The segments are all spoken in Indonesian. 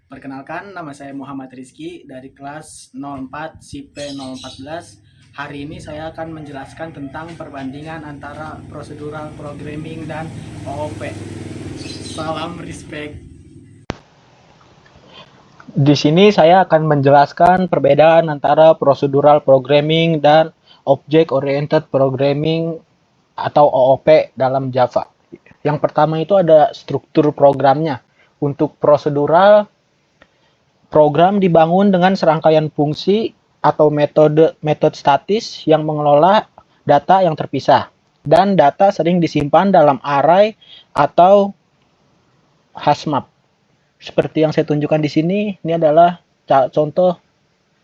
Perkenalkan, nama saya Muhammad Rizky dari kelas 04 SIP 014. Hari ini saya akan menjelaskan tentang perbandingan antara procedural programming dan OOP. Salam respect. Di sini saya akan menjelaskan perbedaan antara procedural programming dan object oriented programming atau OOP dalam Java. Yang pertama itu ada struktur programnya. Untuk prosedural, program dibangun dengan serangkaian fungsi atau metode statis yang mengelola data yang terpisah. Dan data sering disimpan dalam array atau hashmap. Seperti yang saya tunjukkan di sini, ini adalah contoh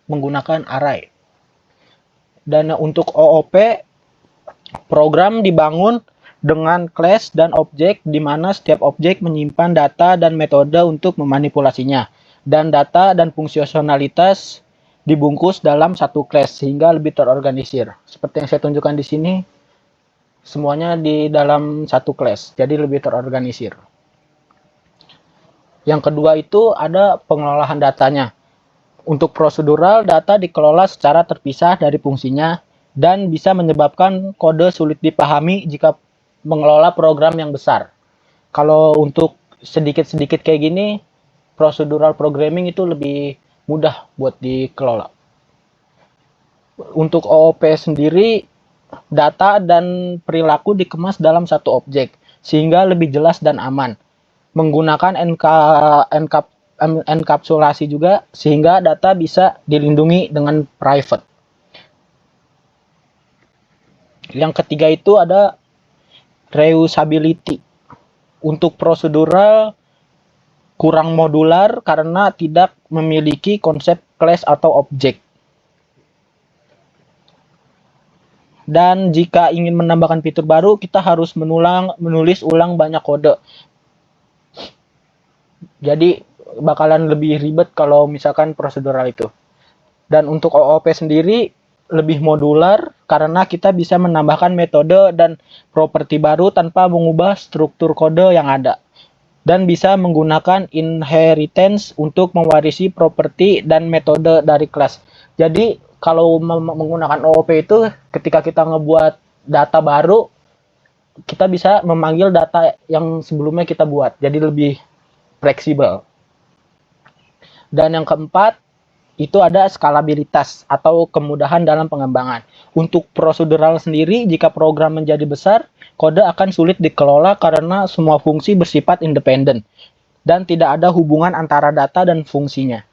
menggunakan array. Dan untuk OOP, program dibangun dengan class dan objek di mana setiap objek menyimpan data dan metode untuk memanipulasinya. Dan data dan fungsionalitas dibungkus dalam satu class sehingga lebih terorganisir. Seperti yang saya tunjukkan di sini, semuanya di dalam satu class, jadi lebih terorganisir. Yang kedua itu ada pengelolaan datanya. Untuk prosedural, data dikelola secara terpisah dari fungsinya dan bisa menyebabkan kode sulit dipahami jika mengelola program yang besar. Kalau untuk sedikit-sedikit kayak gini, procedural programming itu lebih mudah buat dikelola. Untuk OOP sendiri, data dan perilaku dikemas dalam satu objek, sehingga lebih jelas dan aman. Menggunakan enkapsulasi juga, sehingga data bisa dilindungi dengan private. Yang ketiga itu ada reusability. Untuk prosedural kurang modular karena tidak memiliki konsep class atau objek. Dan jika ingin menambahkan fitur baru, kita harus menulis ulang banyak kode. Jadi bakalan lebih ribet kalau misalkan prosedural itu. Dan untuk OOP sendiri lebih modular karena kita bisa menambahkan metode dan properti baru tanpa mengubah struktur kode yang ada. Dan bisa menggunakan inheritance untuk mewarisi properti dan metode dari kelas. Jadi kalau menggunakan OOP itu ketika kita ngebuat data baru, kita bisa memanggil data yang sebelumnya kita buat. Jadi lebih fleksibel. Dan yang keempat, itu ada skalabilitas atau kemudahan dalam pengembangan. Untuk prosedural sendiri, jika program menjadi besar, kode akan sulit dikelola karena semua fungsi bersifat independen dan tidak ada hubungan antara data dan fungsinya.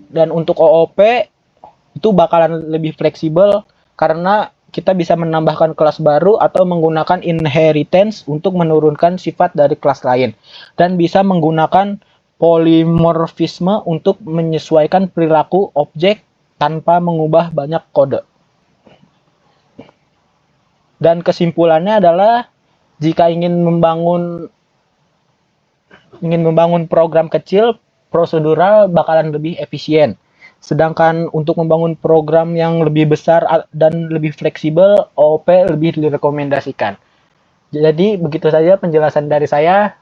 Dan untuk OOP itu bakalan lebih fleksibel karena kita bisa menambahkan kelas baru atau menggunakan inheritance untuk menurunkan sifat dari kelas lain. Dan bisa menggunakan polimorfisme untuk menyesuaikan perilaku objek tanpa mengubah banyak kode. Dan kesimpulannya adalah jika ingin membangun program kecil, prosedural bakalan lebih efisien. Sedangkan untuk membangun program yang lebih besar dan lebih fleksibel, OOP lebih direkomendasikan. Jadi begitu saja penjelasan dari saya.